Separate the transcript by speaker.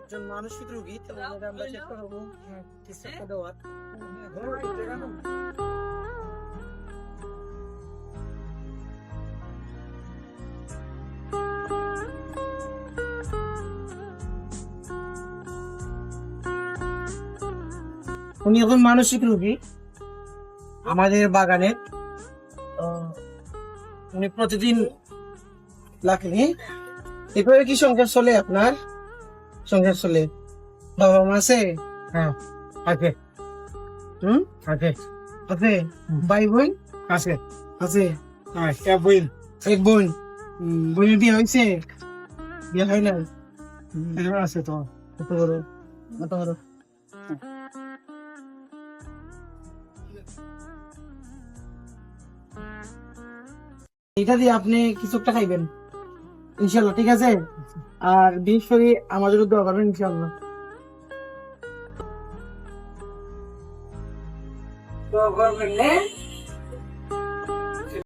Speaker 1: একজন মানসিক রোগী, তাহলে আমরা চেষ্টা করবো চিকিৎসা দেওয়ার। উনি এখন মানসিক রোগী আমাদের বাগানের। উনি প্রতিদিন লাগেনি। এভাবে কি সংসার চলে আপনার? সংসার চলে? বাবা মা আছে?
Speaker 2: হ্যাঁ আছে। আছে
Speaker 1: আছে? ভাই বোন
Speaker 2: আছে।
Speaker 1: আছে?
Speaker 2: এক বই
Speaker 1: এক বোন। বোনের বিয়ে হয়েছে? বিয়ে হয় না?
Speaker 2: আছে তো।
Speaker 1: কত বড়? কত বড়? এটা দিয়ে আপনি কিছু একটা খাইবেন ইনশাল্লাহ, ঠিক আছে? আর বিশেষ করে আমাদের দোয়া করবেন ইনশাল্লাহ। দোয়া করবেন।